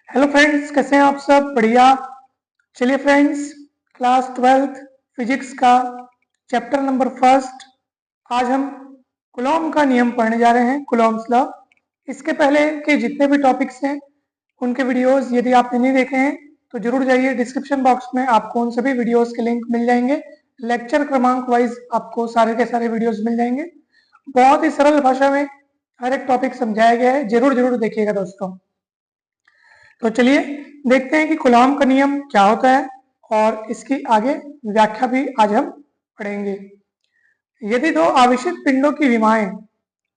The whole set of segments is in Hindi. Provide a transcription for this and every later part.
हेलो फ्रेंड्स, कैसे हैं आप सब? बढ़िया। चलिए फ्रेंड्स, क्लास 12th फिजिक्स का चैप्टर नंबर फर्स्ट आज हम कूलॉम का नियम पढ़ने जा रहे हैं, कूलॉम्स लॉ। इसके पहले के जितने भी टॉपिक्स हैं उनके वीडियोस यदि आपने नहीं देखे हैं तो जरूर जाइए, डिस्क्रिप्शन बॉक्स में आपको उन सभी वीडियोस के लिंक मिल जाएंगे। लेक्चर क्रमांक वाइज आपको सारे के सारे वीडियोस मिल जाएंगे। बहुत ही सरल भाषा में हर एक टॉपिक समझाया गया है, जरूर जरूर देखिएगा दोस्तों। तो चलिए देखते हैं कि कूलॉम का नियम क्या होता है और इसकी आगे व्याख्या भी आज हम पढ़ेंगे। यदि दो आवेशित पिंडों की विमाएं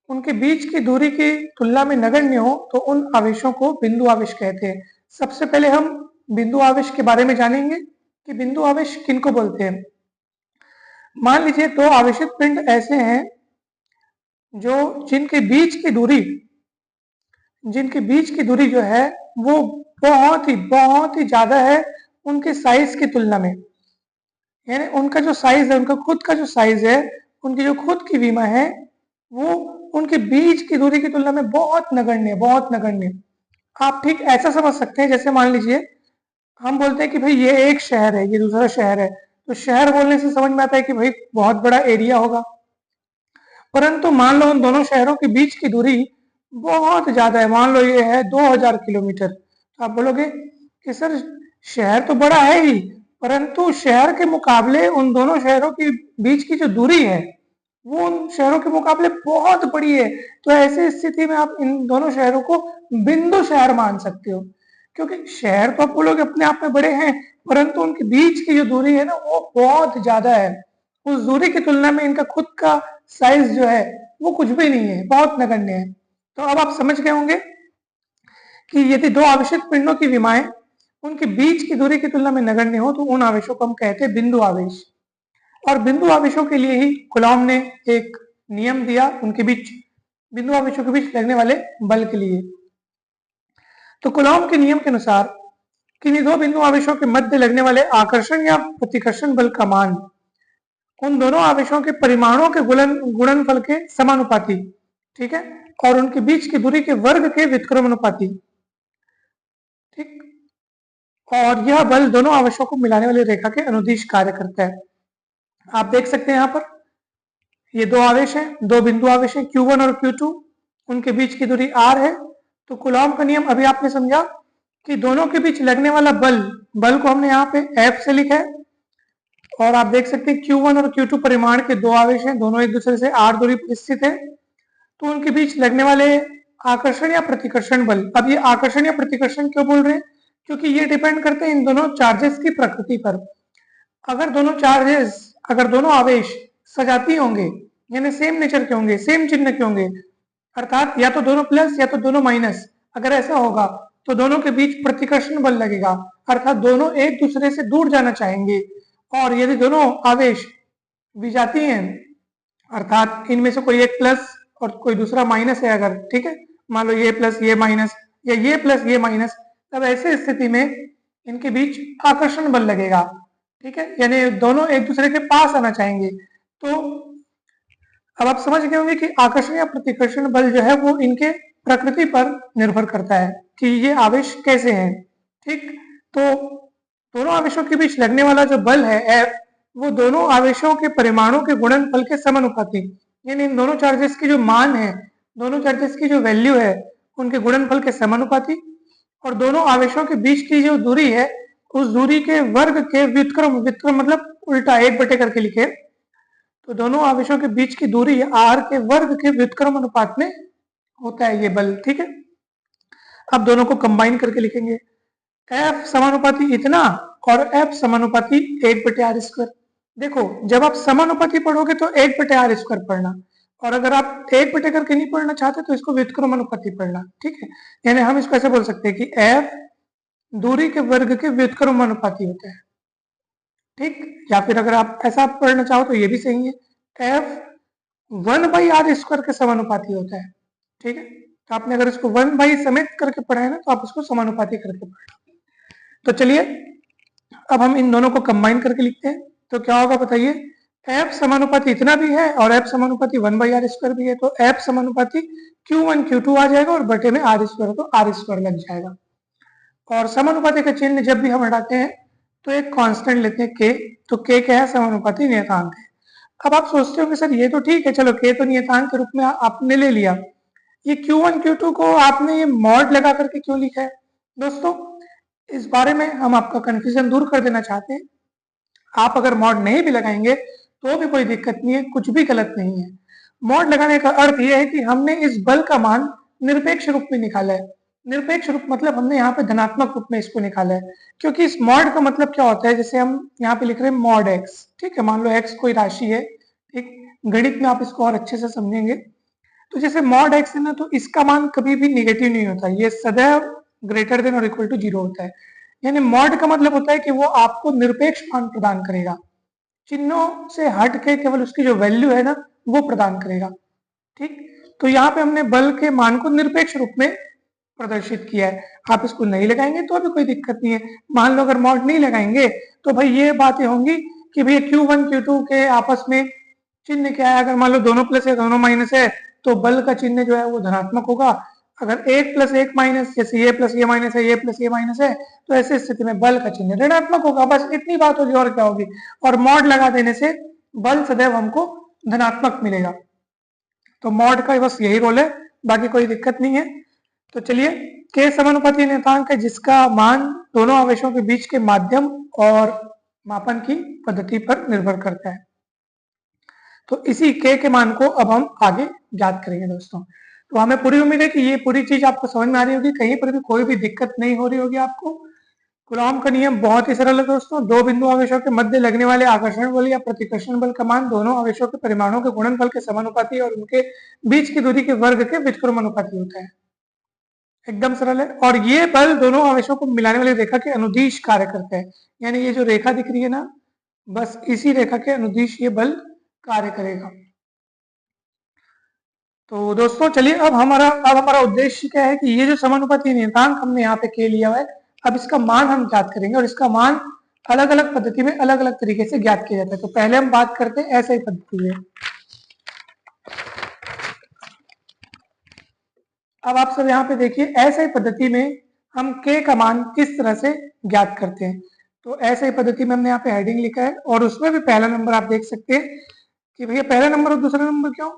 उनके बीच की दूरी की तुलना में नगण्य हो तो उन आवेशों को बिंदु आवेश कहते हैं। सबसे पहले हम बिंदु आवेश के बारे में जानेंगे कि बिंदु आवेश किनको बोलते हैं। मान लीजिए दो आवेशित पिंड ऐसे हैं जो जिनके बीच की दूरी जो है वो बहुत ही ज्यादा है उनके साइज की तुलना में। यानी उनका जो साइज है, उनका खुद का जो साइज है, उनकी जो खुद की विमा है, वो उनके बीच की दूरी की तुलना में बहुत नगण्य। आप ठीक ऐसा समझ सकते हैं जैसे मान लीजिए हम बोलते हैं कि भाई ये एक शहर है, ये दूसरा शहर है, तो शहर बोलने से समझ में आता है कि भाई बहुत बड़ा एरिया होगा। परंतु मान लो उन दोनों शहरों के बीच की दूरी बहुत ज्यादा है, मान लो ये है 2000 किलोमीटर, तो आप बोलोगे कि सर शहर तो बड़ा है ही, परंतु शहर के मुकाबले उन दोनों शहरों के बीच की जो दूरी है वो उन शहरों के मुकाबले बहुत बड़ी है। तो ऐसी स्थिति में आप इन दोनों शहरों को बिंदु शहर मान सकते हो, क्योंकि शहर तो आप बोलोगे अपने आप में बड़े हैं, परंतु उनके बीच की जो दूरी है ना वो बहुत ज्यादा है। उस दूरी की तुलना में इनका खुद का साइज जो है वो कुछ भी नहीं है, बहुत नगण्य है। तो अब आप समझ गए होंगे कि यदि दो आवेशित पिंडों की विमाएं उनके बीच की दूरी की तुलना में नगण्य हो तो उन आवेशों को हम कहते हैं बिंदु आवेश। और बिंदु आवेशों के लिए ही कूलॉम ने एक नियम दिया, उनके बीच बिंदु आवेशों के बीच लगने वाले बल के लिए। तो कूलॉम के नियम के अनुसार किन्हीं दो बिंदु आवेशों के मध्य लगने वाले आकर्षण या प्रतिकर्षण बल का मान उन दोनों आवेशों के परिमाणों के गुणनफल के समानुपाती, ठीक है, और उनके बीच की दूरी के वर्ग के व्युत्क्रमानुपाती, ठीक। और यह बल दोनों आवेशों को मिलाने वाली रेखा के अनुदिश कार्य करता है। आप देख सकते हैं यहाँ पर ये दो आवेश हैं, दो बिंदु आवेश हैं Q1 और Q2, उनके बीच की दूरी R है। तो कूलॉम का नियम अभी आपने समझा कि दोनों के बीच लगने वाला बल को हमने यहाँ पे F से लिखा है। और आप देख सकते हैं Q1 और Q2 परिमाण के दो आवेश हैं, दोनों एक दूसरे से R दूरी पर स्थित है, तो उनके बीच लगने वाले आकर्षण या प्रतिकर्षण बल। अब ये आकर्षण या प्रतिकर्षण क्यों बोल रहे हैं? क्योंकि ये डिपेंड करते हैं इन दोनों चार्जेस की प्रकृति पर। अगर दोनों आवेश सजातीय होंगे, यानी सेम नेचर के होंगे, सेम चिन्ह के होंगे, अर्थात या तो दोनों प्लस या तो दोनों माइनस, अगर ऐसा होगा तो दोनों के बीच प्रतिकर्षण बल लगेगा, अर्थात दोनों एक दूसरे से दूर जाना चाहेंगे। और यदि दोनों आवेश विजातीय हैं, अर्थात इनमें से कोई एक प्लस और कोई दूसरा माइनस है, अगर ठीक है, मान लो ये प्लस ये माइनस या ये प्लस ये माइनस, तब ऐसी स्थिति में इनके बीच आकर्षण बल लगेगा, ठीक है, यानी दोनों एक दूसरे के पास आना चाहेंगे। तो अब आप समझ गए होंगे कि आकर्षण या प्रतिकर्षण बल जो है वो इनके प्रकृति पर निर्भर करता है कि ये आवेश कैसे हैं, ठीक। तो दोनों आवेशों के बीच लगने वाला जो बल है F, वो दोनों आवेशों के परिमाणों के गुणनफल के समानुपाती, यानी इन दोनों चार्जेस की जो मान है, दोनों चार्जेस की जो वैल्यू है, उनके गुणनफल के समानुपाती, और दोनों आवेशों के बीच की जो दूरी है उस दूरी के वर्ग के व्युत्क्रम मतलब उल्टा एक बटे करके लिखे, तो दोनों आवेशों के बीच की दूरी r के वर्ग के व्युत्क्रम अनुपात में होता है ये बल, ठीक है। अब दोनों को कंबाइन करके लिखेंगे, F समानुपाती इतना और F समानुपाती 1/r²। देखो जब आप समानुपाती पढ़ोगे तो 1/r² पढ़ना, और अगर आप एक बटे करके नहीं पढ़ना चाहते तो इसको व्युत्क्रम अनुपाती पढ़ना, ठीक है। यानी हम इसको ऐसे बोल सकते हैं कि F दूरी के वर्ग के व्युत्क्रम अनुपाती होता है, ठीक। या फिर अगर आप ऐसा पढ़ना चाहो तो ये भी सही है, F 1/r² के समानुपाती होता है, ठीक है। तो आपने अगर इसको 1 समेत करके पढ़ा है ना तो आप इसको समानुपाती करके पढ़ना। तो चलिए अब हम इन दोनों को कंबाइन करके लिखते हैं, तो क्या होगा बताइए, F समानुपाती इतना भी है और F समानुपाती 1/r² भी है, तो F समानुपाती Q1 Q2 आ जाएगा और बटे में r² तो r² लग जाएगा। और समानुपाती का चिन्ह जब भी हम हटाते हैं तो एक कांस्टेंट लेते हैं के, तो के क्या है, समानुपाती नियतांक है। अब आप सोचते होंगे सर ये तो ठीक है, चलो के तो नियतांक के रूप में आपने ले लिया, ये Q1 Q2 को आपने ये मॉड लगा करके क्यों लिखा है? दोस्तों इस बारे में हम आपका कंफ्यूजन दूर कर देना चाहते हैं। आप अगर मॉड नहीं भी लगाएंगे तो भी कोई दिक्कत नहीं है, कुछ भी गलत नहीं है। मॉड लगाने का अर्थ यह है कि हमने इस बल का मान निरपेक्ष रूप में निकाला है। निरपेक्ष रूप मतलब हमने यहाँ पे धनात्मक रूप में इसको निकाला है, क्योंकि इस मॉड का मतलब क्या होता है, जैसे हम यहाँ पे लिख रहे हैं मॉड एक्स, ठीक है, मान लो एक्स कोई राशि है, ठीक, गणित में आप इसको और अच्छे से समझेंगे। तो जैसे मॉड एक्स है ना, तो इसका मान कभी भी निगेटिव नहीं होता, ये सदैव ग्रेटर देन और इक्वल टू 0 होता है। यानी मॉड का मतलब होता है कि वो आपको निरपेक्ष मान प्रदान करेगा, चिन्हों से हट के केवल उसकी जो वैल्यू है ना वो प्रदान करेगा, ठीक। तो यहाँ पे हमने बल के मान को निरपेक्ष रूप में प्रदर्शित किया है। आप इसको नहीं लगाएंगे तो भी कोई दिक्कत नहीं है। मान लो अगर मॉड नहीं लगाएंगे तो भाई ये बातें होंगी कि भैया Q1 Q2 के आपस में चिन्ह क्या है, अगर मान लो दोनों प्लस है दोनों माइनस है तो बल का चिन्ह जो है वो धनात्मक होगा। अगर एक प्लस एक माइनस, जैसे ये प्लस ये माइनस है, ये प्लस ये माइनस है, तो ऐसी स्थिति में बल का चिन्ह ऋणात्मक होगा। बस इतनी बात होगी और क्या होगी। और मॉड लगा देने से बल सदैव हमको धनात्मक मिलेगा। तो मॉड का बस यही रोल है, बाकी कोई दिक्कत नहीं है। तो चलिए, के समानुपाती नियतांक है जिसका मान दोनों आवेशों के बीच के माध्यम और मापन की पद्धति पर निर्भर करता है। तो इसी के मान को अब हम आगे ज्ञात करेंगे दोस्तों। तो हमें पूरी उम्मीद है कि ये पूरी चीज आपको समझ में आ रही होगी, कहीं पर भी कोई भी दिक्कत नहीं हो रही होगी आपको। कूलॉम का नियम बहुत ही सरल है दोस्तों। दो बिंदु आवेशों के मध्य लगने वाले आकर्षण बल या प्रतिकर्षण बल का मान दोनों आवेशों के परिमाणों के गुणनफल के समानुपाती और उनके बीच की दूरी के वर्ग के व्युत्क्रमानुपाती होता है। एकदम सरल है। और ये बल दोनों आवेशों को मिलाने वाली रेखा के अनुदिश कार्य करते हैं। यानी ये जो रेखा दिख रही है ना, बस इसी रेखा के अनुदिश ये बल कार्य करेगा। तो दोस्तों चलिए, अब हमारा उद्देश्य क्या है कि ये जो समानुपाती नियतांक हमने यहाँ पे के लिया हुआ है, अब इसका मान हम ज्ञात करेंगे और इसका मान अलग अलग पद्धति में अलग अलग तरीके से ज्ञात किया जाता है। तो पहले हम बात करते हैं ऐसे ही पद्धति में। अब आप सब यहाँ पे देखिए, ऐसे ही पद्धति में हम के का मान किस तरह से ज्ञात करते हैं। तो ऐसे ही पद्धति में हमने यहाँ पे हेडिंग लिखा है और उसमें भी पहला नंबर आप देख सकते हैं कि भैया पहला नंबर और दूसरा नंबर क्यों,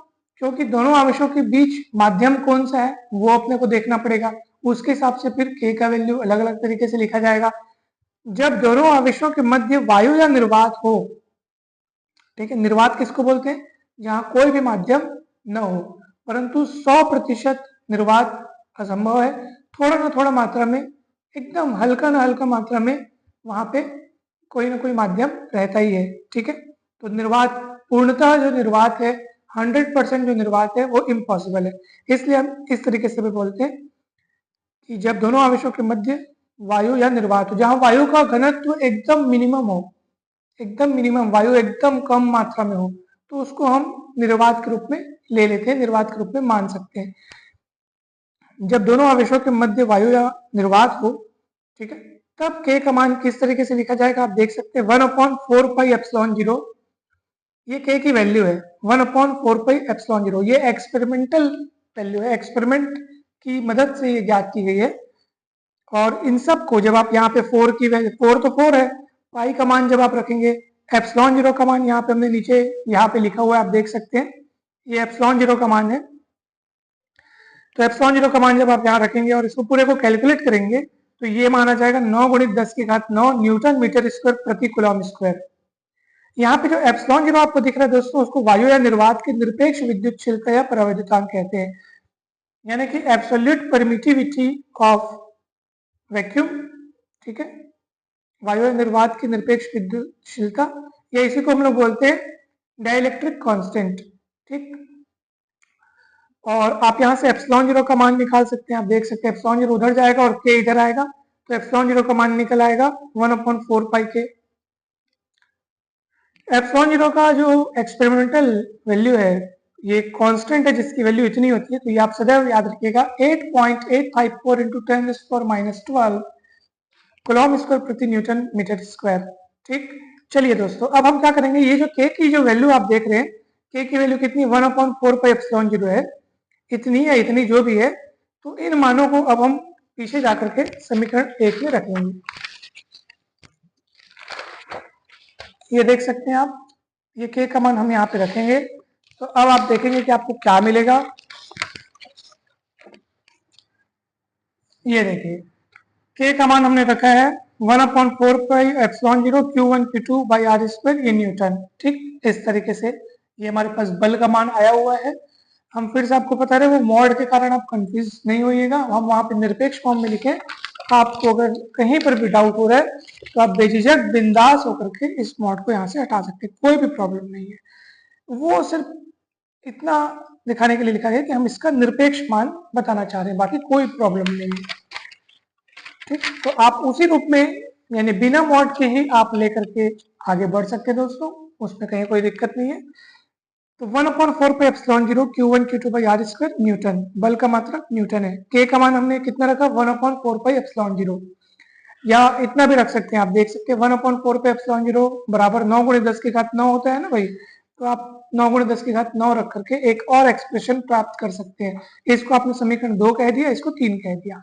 क्योंकि दोनों आवेशों के बीच माध्यम कौन सा है वो अपने को देखना पड़ेगा। उसके हिसाब से फिर के का वैल्यू अलग अलग तरीके से लिखा जाएगा। जब दोनों आवेशों के मध्य वायु या निर्वात हो, ठीक है, निर्वात किसको बोलते हैं, जहां कोई भी माध्यम न हो, परंतु 100% निर्वात असंभव है। थोड़ा ना थोड़ा मात्रा में, एकदम हल्का ना हल्का मात्रा में वहां पे कोई ना कोई माध्यम रहता ही है, ठीक है। तो निर्वात पूर्णतः जो निर्वात है, 100% जो निर्वात है वो इम्पॉसिबल है। इसलिए हम इस तरीके से भी बोलते हैं कि जब दोनों आवेशों के मध्य वायु या निर्वात हो, जहां वायु का घनत्व एकदम मिनिमम हो, एकदम मिनिमम, वायु एकदम कम मात्रा में हो, तो उसको हम निर्वात के रूप में ले लेते हैं, निर्वात के रूप में मान सकते हैं। जब दोनों आवेशों के मध्य वायु या निर्वात हो, ठीक है, तब के का मान किस तरीके से लिखा जाएगा आप देख सकते हैं, 1/4πε0। ये के की वैल्यू है 1/4πε0। ये एक्सपेरिमेंटल वैल्यू है, एक्सपेरिमेंट की मदद से ये ज्ञात की गई है। और इन सब को जब आप यहाँ पे 4 की वैल्यू, 4 तो 4 है, पाई का मान जब आप रखेंगे, ε0 का मान यहाँ पे हमने नीचे यहाँ पे लिखा हुआ है, आप देख सकते हैं, ये ε0 का मान है। तो ε0 का मान जब आप यहाँ रखेंगे और इसको पूरे को कैलकुलेट करेंगे तो ये माना जाएगा 9 × 10⁹ न्यूटन मीटर स्क्वायर प्रति कूलम स्क्वायर। यहाँ पे जो ε0 आपको दिख रहा है दोस्तों, उसको वायु या निर्वात की निरपेक्ष विद्युतशीलता या परावैद्युतांक कहते हैं, यानी कि एब्सोल्यूट परमिटिविटी ऑफ वैक्यूम, ठीक है, वायु निर्वात की निरपेक्ष विद्युतशीलता, या इसी को हम लोग बोलते हैं डाइलेक्ट्रिक कांस्टेंट, ठीक। और आप यहाँ से ε0 का मान निकाल सकते हैं, आप देख सकते हैं ε0 उधर जाएगा और k इधर आएगा, तो ε0 का मान निकल आएगा 1/4πk। ε0 का जो एक्सपेरिमेंटल वैल्यू है, ये कांस्टेंट है जिसकी वैल्यू इतनी होती है, तो ये आप सदैव याद रखिएगा 8.854 × 10⁻12 कूलम स्क्वायर प्रति न्यूटन मीटर स्क्वायर, ठीक। चलिए दोस्तों, अब हम क्या करेंगे, ये जो के की जो वैल्यू आप देख रहे हैं, के की वैल्यू कितनी 1/4πε0 है, इतनी या इतनी जो भी है, तो इन मानों को अब हम पीछे जाकर के समीकरण 1 में रख लेंगे। ये देख सकते हैं आप, ये k का मान हम यहाँ पे रखेंगे। तो अब आप देखेंगे कि आपको क्या मिलेगा। ये देखिए k का मान हमने रखा है 1/4πε0 Q1 Q2 by r square ये न्यूटन। ठीक, इस तरीके से ये हमारे पास बल का मान आया हुआ है। हम फिर से आपको बता रहे हैं, वो मॉड के कारण आप कंफ्यूज नहीं होइएगा, हम वहां पे निरपेक्ष फॉर्म में लिखे। आपको अगर कहीं पर भी डाउट हो रहा है तो आप बेझिझक बिंदास होकर के इस मॉड को यहाँ से हटा सकते हैं, कोई भी प्रॉब्लम नहीं है। वो सिर्फ इतना दिखाने के लिए लिखा है कि हम इसका निरपेक्ष मान बताना चाह रहे हैं, बाकी कोई प्रॉब्लम नहीं है। ठीक, तो आप उसी रूप में यानी बिना मॉड के ही आप लेकर के आगे बढ़ सकते हैं दोस्तों, उसमें कहीं कोई दिक्कत नहीं है। तो 1/4πε0 Q1 Q2 by r square Newton, बल का मात्रक न्यूटन है। k का मान हमने कितना रखा 1/4πε0, या इतना भी रख सकते हैं, आप देख सकते हैं 1/4πε0 बराबर 9 × 10 की घात 9 होता है ना भाई। तो आप 9 × 10 की घात 9 रख करके एक और एक्सप्रेशन प्राप्त कर सकते हैं। इसको आपने समीकरण 2 कह दिया, इसको 3 कह दिया।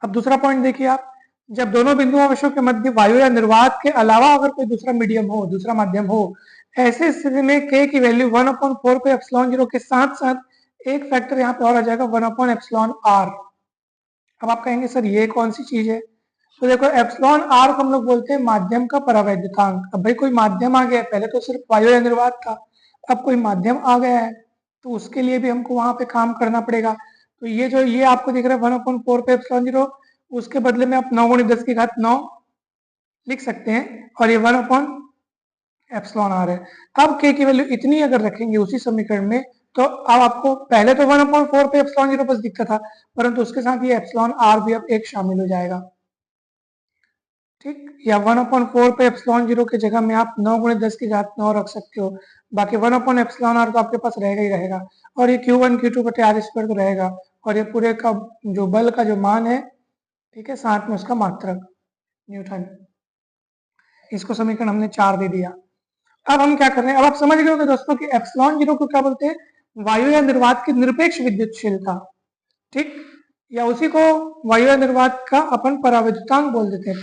अब दूसरा पॉइंट देखिए आप, जब दोनों बिंदु आवेशों के मध्य वायु या निर्वात के अलावा अगर कोई दूसरा मीडियम हो, दूसरा माध्यम हो, ऐसे स्थिति में k की वैल्यू 1/4πε0 के साथ साथ एक फैक्टर यहाँ पे और आ जाएगा 1/εr। अब आप कहेंगे सर ये कौन सी चीज है? तो देखो एप्सिलॉन आर को हम लोग बोलते हैं माध्यम का परावैद्युतांक। अब भाई कोई माध्यम आ गया है, पहले तो सिर्फ वायु या निर्वात था, अब कोई माध्यम आ गया है तो उसके लिए भी हमको वहां पे काम करना पड़ेगा। तो ये जो ये आपको दिख रहा है 1/4πε0, उसके बदले में आप 9 × 10 की घात 9 लिख सकते हैं, और ये 1/εr है। अब k की वैल्यू इतनी अगर रखेंगे उसी समीकरण में, तो अब आपको पहले तो 1/4πε0 बस दिखता था, परंतु उसके साथ ये एप्सिलॉन आर भी अब एक शामिल हो जाएगा। ठीक, या 1/4πε0 की जगह में आप 9 × 10 की घात 9 रख सकते हो, बाकी 1/εr तो आपके पास रहेगा ही रहेगा, और ये Q1 Q2 बटे आर स्क्वायर तो रहेगा, और ये पूरे का जो बल का जो मान है, ठीक है, साथ में उसका मात्रक न्यूटन। इसको समीकरण हमने 4 दे दिया। अब हम क्या कर रहे हैं, अब आप समझ गए होंगे दोस्तों कि ε0 को क्या बोलते हैं, वायु या निर्वात की निरपेक्ष विद्युतशीलता। ठीक, या उसी को वायु या निर्वात का अपन परावैद्युतांक बोल देते हैं।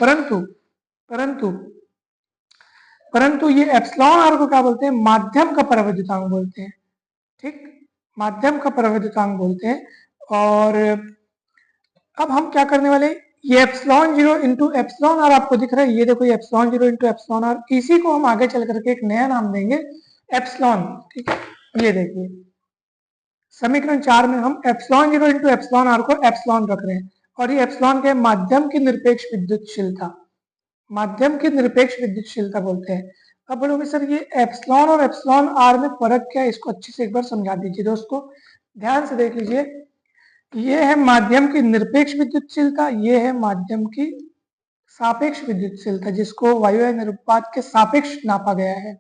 परंतु ये एप्सिलॉन आर को क्या बोलते हैं, माध्यम का परावैद्युतांक बोलते हैं। ठीक, माध्यम का परावैद्युतांक बोलते हैं। और अब हम क्या करने वाले, ये ε0 इंटू एप्सिलॉन आर आपको दिख रहा है, ये देखो ये ε0 इंटू एप्सिलॉन आर, इसी को हम आगे चल करके एक नया नाम देंगे एप्सिलॉन। ठीक है, ये देखिए समीकरण 4 में हम ε0 इंटू एप्सिलॉन आर को एप्सिलॉन रख रहे हैं, और ये एप्सिलॉन के माध्यम की निरपेक्ष विद्युतशीलता, माध्यम की निरपेक्ष विद्युतशीलता बोलते हैं। अब बोलोगे सर ये एप्सिलॉन और एप्सिलॉन आर में फर्क क्या है, इसको अच्छे से एक बार समझा दीजिए दोस्तों, ध्यान से देख लीजिए। ये है माध्यम की निरपेक्ष विद्युतशीलता, ये है माध्यम की सापेक्ष विद्युतशीलता, जिसको वायु या निर्वात के सापेक्ष नापा गया है।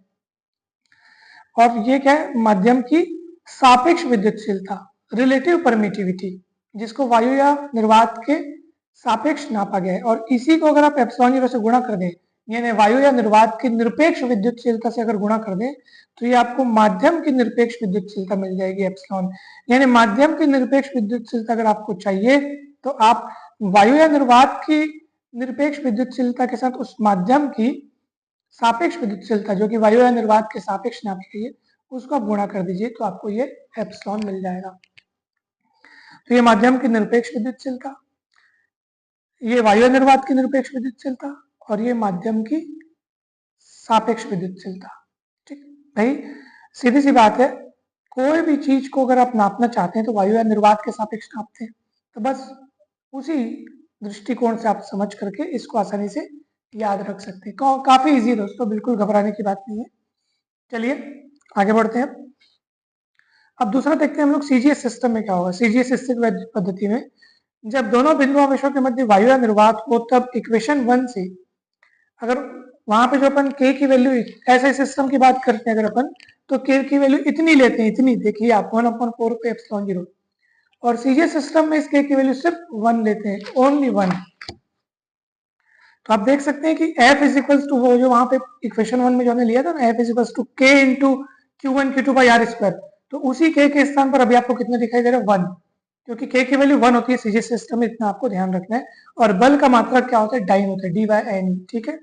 और ये क्या है, माध्यम की सापेक्ष विद्युतशीलता, रिलेटिव परमिटिविटी, जिसको वायु या निर्वात के सापेक्ष नापा गया है। और इसी को अगर आप ε0 से गुणा कर दें, यानी वायु या निर्वात की निरपेक्ष विद्युतशीलता से अगर गुणा कर दें, तो ये आपको माध्यम की निरपेक्ष विद्युतशीलता मिल जाएगी एप्सिलॉन। यानी माध्यम की निरपेक्ष विद्युतशीलता अगर आपको चाहिए, तो आप वायु या निर्वात की निरपेक्ष विद्युतशीलता के साथ उस माध्यम की सापेक्ष विद्युतशीलता, जो कि वायु या निर्वात के सापेक्ष नापी गई है, उसको आप गुणा कर दीजिए, तो आपको ये एप्सिलॉन मिल जाएगा। तो ये माध्यम की निरपेक्ष विद्युतशीलता, ये वायु निर्वात की निरपेक्ष विद्युतशीलता, और ये माध्यम की सापेक्ष विद्युतशीलता। ठीक भाई, सीधी सी बात है, कोई भी चीज को अगर आप नापना चाहते हैं तो वायु या निर्वात के सापेक्ष नापते हैं। तो बस उसी दृष्टिकोण से आप समझ करके इसको आसानी से याद रख सकते हैं। काफी इजी है दोस्तों, बिल्कुल घबराने की बात नहीं है। चलिए आगे बढ़ते हैं। अब दूसरा देखते हैं हम लोग सीजीएस सिस्टम में क्या होगा। सीजीएस पद्धति में जब दोनों बिंदु आवेशों के मध्य वायु या निर्वात हो, तब इक्वेशन 1 से अगर वहां पे जो अपन k की वैल्यू, ऐसे सिस्टम की बात करते हैं अगर अपन, तो k की वैल्यू इतनी लेते हैं, इतनी देखिए आप 1/4πε0, और सीजीएस सिस्टम में इस k की वैल्यू सिर्फ 1 लेते हैं, ओनली 1। तो आप देख सकते हैं कि f इज इक्वल्स टू, वो जो वहां पे इक्वेशन 1 में जो हमने लिया था ना, f is equals to k into Q1 Q2 by r square, तो उसी k के स्थान पर अभी आपको कितना दिखाई दे रहा है, 1। क्योंकि k की वैल्यू 1 होती है सीजीएस सिस्टम में, इतना आपको ध्यान रखना है। और बल का मात्रक क्या होता है, डाइन होता है, dy/n, ठीक है।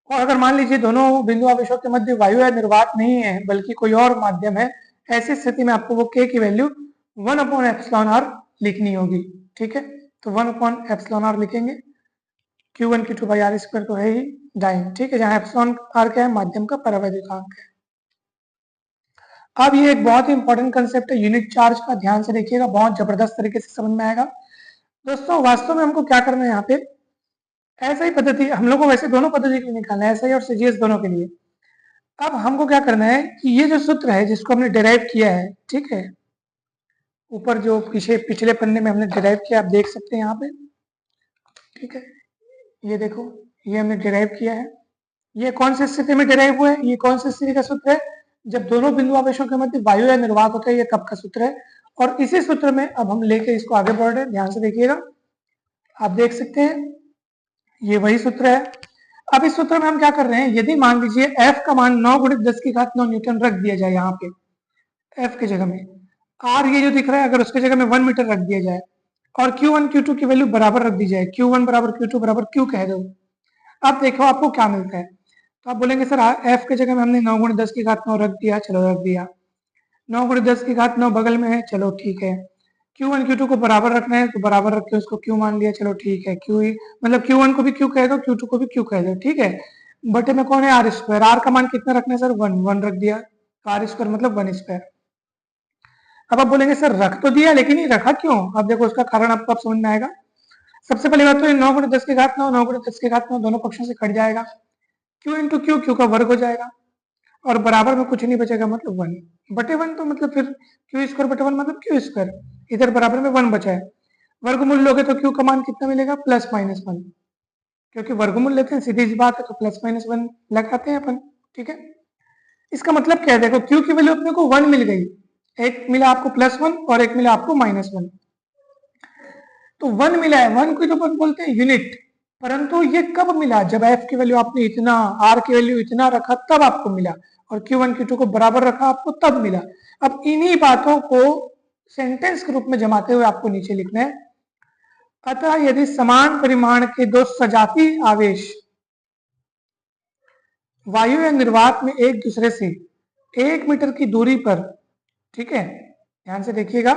और अगर मान लीजिए दोनों बिंदु आवेशों के मध्य वायु या निर्वात नहीं है बल्कि कोई और माध्यम है, ऐसी स्थिति में आपको वो k की वैल्यू 1/ε r लिखनी होगी, ठीक है। तो 1/ε r लिखेंगे, Q1 Q2 by r square तो है ही डाइन, ठीक है, जहां एप्सिलॉन आर क्या है, माध्यम का परावैद्युतांक है। अब ये एक बहुत ही इंपॉर्टेंट कंसेप्ट है यूनिट चार्ज का, ध्यान से देखिएगा, बहुत जबरदस्त तरीके से समझ में आएगा। दोस्तों वास्तव में हमको क्या करना है यहाँ पे, ऐसा ही पद्धति हम लोग को वैसे दोनों पद्धति के लिए निकालना है, ऐसा ही और सीजीएस दोनों के लिए। अब हमको क्या करना है कि ये जो सूत्र है जिसको हमने डिराइव किया है, ठीक है, ऊपर जो पिछले पन्ने में हमने डिराइव किया, आप देख सकते हैं यहाँ पे, ठीक है, ये देखो, ये हमने डिराइव किया है। ये कौन सी स्थिति में डिराइव हुआ है, ये कौन सी स्थिति का सूत्र है, जब दोनों बिंदु आवेशों के मध्य वायु या निर्वात होता है, ये कब का सूत्र है। और इसी सूत्र में अब हम लेके इसको आगे बढ़ रहे हैं, ध्यान से देखिएगा, आप देख सकते हैं ये वही सूत्र है। अब इस सूत्र में हम क्या कर रहे हैं, यदि मान लीजिए f का मान 9 × 10⁹ न्यूटन रख दिया जाए यहाँ पे f की जगह में, r ये जो दिख रहा है अगर उसकी जगह में 1 मीटर रख दिया जाए और Q1 Q2 की वैल्यू बराबर रख दी जाए, Q1 बराबर Q2 बराबर Q कह दो, अब देखो आपको क्या मिलता है। तो आप बोलेंगे सर f की जगह में हमने 9 × 10⁹ रख दिया, चलो रख दिया, 9 × 10⁹ बगल में है, चलो ठीक है, Q1 Q2 को बराबर रखना है तो बराबर रख के उसको Q मान लिया, चलो ठीक है, Q मतलब Q1 को भी Q कह दो, Q2 को भी Q कह दो, ठीक है। बटे में कौन है, आर स्क्वायर, आर का मान कितना रखना है सर, 1 रख दिया, तो आर स्क्वायर मतलब 1 स्क्वायर। अब आप बोलेंगे सर रख तो दिया लेकिन ये रखा क्यों, अब देखो उसका कारण आपको अब समझ में आएगा। सबसे पहली बात तो 9 × 10⁹ 9 × 10⁹ दोनों पक्षों से कट जाएगा, Q × Q, Q का वर्ग हो जाएगा और बराबर में कुछ नहीं बचेगा, मतलब 1 बटे 1, तो मतलब फिर Q स्क्वायर बटे 1 मतलब Q स्क्वायर, इधर बराबर में 1 बचा है, वर्गमूल लोगे तो Q का मान कितना मिलेगा, +-1, क्योंकि वर्गमूल लेते हैं सीधी सी बात है, तो +-1 लगाते हैं अपन, ठीक है। इसका मतलब क्या है, देखो Q की वैल्यू अपने को 1 मिल गई, एक मिला आपको +1 और एक मिला आपको -1, तो 1 मिला है, 1 को तो अपन बोलते हैं यूनिट, परंतु ये कब मिला, जब f की वैल्यू आपने इतना, r की वैल्यू इतना रखा तब आपको मिला, और Q1 Q2 को बराबर रखा आपको तब मिला। अब इन्हीं बातों को सेंटेंस के रूप में जमाते हुए आपको नीचे लिखना है, अतः यदि समान परिमाण के दो सजातीय आवेश वायु या निर्वात में एक दूसरे से 1 मीटर की दूरी पर, ठीक है, ध्यान से देखिएगा,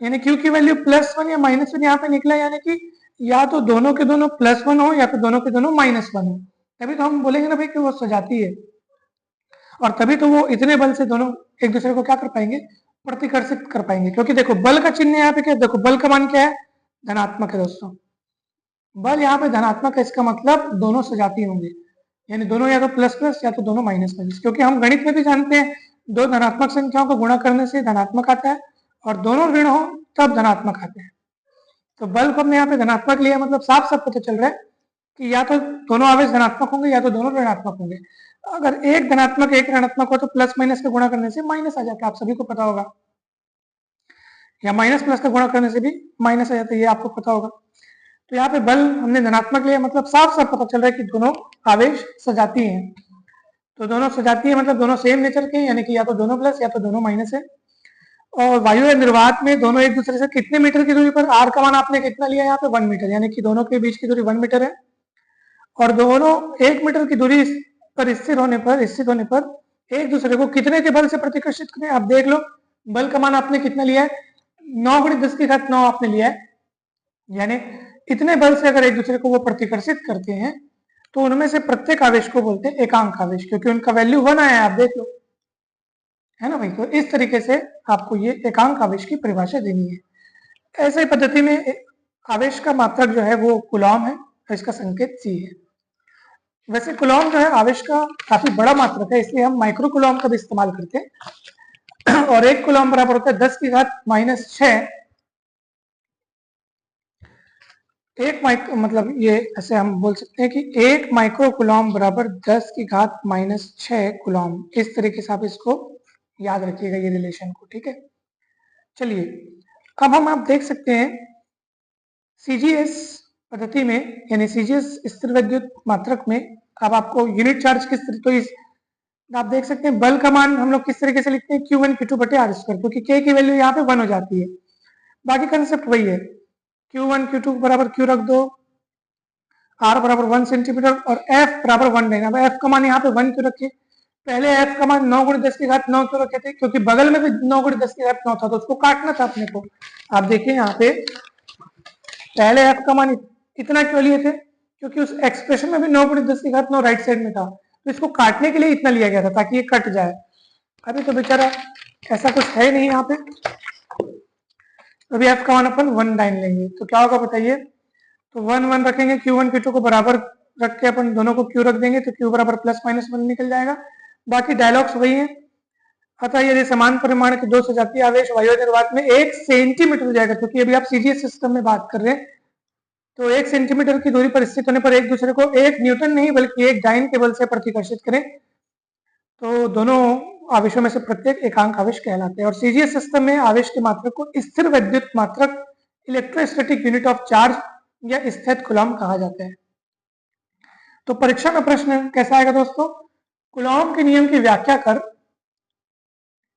यानी Q की वैल्यू +1 या -1 यहाँ पे निकला, यानी कि या तो दोनों के दोनों +1 हो या तो दोनों के दोनों -1 हो, तभी तो हम बोलेंगे ना भाई कि वो सजाती है, और तभी तो वो इतने बल से दोनों एक दूसरे को क्या कर पाएंगे, प्रतिकर्षित कर पाएंगे। क्योंकि देखो बल का चिन्ह यहाँ पे क्या, देखो बल का मान क्या है, धनात्मक है दोस्तों, बल यहाँ पे धनात्मक है, इसका मतलब दोनों सजाती होंगे, यानी दोनों या तो प्लस या तो दोनों माइनस, क्योंकि हम गणित में भी जानते हैं दो धनात्मक संख्याओं को गुणा करने से धनात्मक आता है और दोनों ऋण हो तब धनात्मक आते हैं। तो बल को हमने यहाँ पे धनात्मक लिया, मतलब साफ साफ पता चल रहा है कि या तो दोनों आवेश धनात्मक होंगे या तो दोनों ऋणात्मक होंगे। अगर एक धनात्मक एक ऋणात्मक हो तो प्लस माइनस का गुणा करने से माइनस आ जाता है, आप सभी को पता होगा, या माइनस प्लस का गुणा करने से भी माइनस आ जाता है, ये आपको पता होगा। तो यहाँ पे बल हमने धनात्मक लिया, मतलब साफ साफ पता चल रहा है कि दोनों आवेश सजाती हैं, तो दोनों सजाती है मतलब दोनों सेम नेचर के, यानी कि या तो दोनों प्लस या तो दोनों माइनस है। और वायु या निर्वात में दोनों एक दूसरे से कितने मीटर की दूरी पर, आर का मान आपने कितना लिया यहाँ पे 1 मीटर, यानी कि दोनों के बीच की दूरी 1 मीटर है, और दोनों 1 मीटर की दूरी पर स्थित होने पर एक दूसरे को कितने के बल से प्रतिकर्षित करें, आप देख लो, बल का मान आपने कितना लिया है, 9 × 10⁹ आपने लिया है, यानी इतने बल से अगर एक दूसरे को वो प्रतिकर्षित करते हैं तो उनमें से प्रत्येक आवेश को बोलते हैं एकांक आवेश, क्योंकि उनका वैल्यू 1 आया है, आप देख लो, है ना भाई। तो इस तरीके से आपको ये एकांक आवेश की परिभाषा देनी है। ऐसे पद्धति में आवेश का मात्रक जो है वो कूलॉम है, तो इसका संकेत C है। वैसे कूलॉम जो है आवेश का काफी बड़ा मात्रक है, इसलिए हम माइक्रो कूलॉम का भी इस्तेमाल करते हैं, और 1 कूलॉम बराबर होता है 10⁻⁻⁶। मतलब ये ऐसे हम बोल सकते हैं कि 1 माइक्रो कूलॉम बराबर 10⁻⁻⁶ कूलॉम, इस तरीके से आप इसको याद रखिएगा ये रिलेशन को, ठीक है। चलिए अब हम आप देख सकते हैं सीजीएस पद्धति में, यानी सीजीएस स्थिर विद्युत मात्रक में, अब आपको यूनिट चार्ज किस तरह, तो इस आप देख सकते हैं बल का मान हम लोग किस तरीके से लिखते हैं, Q1 Q2 बटे आर स्क्वायर, क्योंकि K की वैल्यू यहाँ पे 1 हो जाती है। बाकी कंसेप्ट वही है, Q1 Q2 बराबर Q रख दो, R बराबर 1 सेंटीमीटर और F बराबर 1 लेना। अब F का मान यहाँ पे 1 क्यों रखे, पहले F का मान 9 गुणे 10 की घात 9 क्यों रखे थे, क्योंकि बगल में भी 9 गुणे 10 की घात 9 था, तो उसको काटना था अपने को। आप देखिए यहाँ पे पहले F का मान इतना क्यों लिए थे, क्योंकि उस एक्सप्रेशन में भी 9 गुणे 10 की घात 9 राइट साइड में था, तो इसको काटने के लिए इतना लिया गया था ताकि ये कट जाए। अभी तो बेचारा ऐसा कुछ है नहीं यहाँ पे, अभी F का मान अपन 1 लाइन लेंगे तो क्या होगा बताइए, तो 1 1 रखेंगे, Q1 Q2 को बराबर रख के अपन दोनों को Q रख देंगे तो Q बराबर प्लस माइनस 1 निकल जाएगा। बाकी डायलॉग्स वही है। अतः यदि समान परिमाण के दो सजातीय आवेश वायु निर्वात में 1 सेंटीमीटर हो जाएगा, क्योंकि अभी आप सीजीएस सिस्टम में बात कर रहे हैं, तो 1 सेंटीमीटर की दूरी पर स्थित होने पर एक दूसरे को 1 न्यूटन नहीं बल्कि 1 डाइन के बल से प्रतिकर्षित करें तो दोनों आवेशों में से प्रत्येक एकांक आवेश कहलाते हैं। और सीजीएस सिस्टम में आवेश के मात्रक को स्थिर वैद्युत मात्रक, इलेक्ट्रोस्टैटिक यूनिट ऑफ चार्ज या स्थित कूलॉम कहा जाता है। तो परीक्षा में प्रश्न कैसा आएगा दोस्तों, कूलॉम के नियम की व्याख्या कर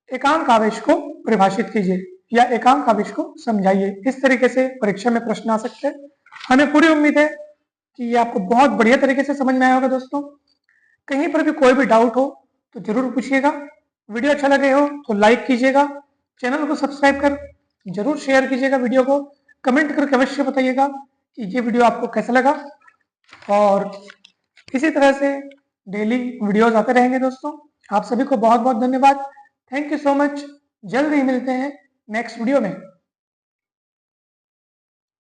एकांक आवेश को परिभाषित कीजिए या एकांक आवेश को समझाइए। इस तरीके से परीक्षा में प्रश्न आ सकते हैं। हमें पूरी उम्मीद है कि ये आपको बहुत बढ़िया तरीके से समझ में आया होगा दोस्तों। कहीं पर भी कोई भी डाउट हो तो जरूर पूछिएगा। वीडियो अच्छा लगे हो तो लाइक कीजिएगा, चैनल को सब्सक्राइब कर जरूर शेयर कीजिएगा, वीडियो को कमेंट करके अवश्य बताइएगा कि ये वीडियो आपको कैसा लगा। और इसी तरह से डेली वीडियोस आते रहेंगे दोस्तों। आप सभी को बहुत बहुत धन्यवाद। Thank you so much. जल्द ही मिलते हैं नेक्स्ट वीडियो में।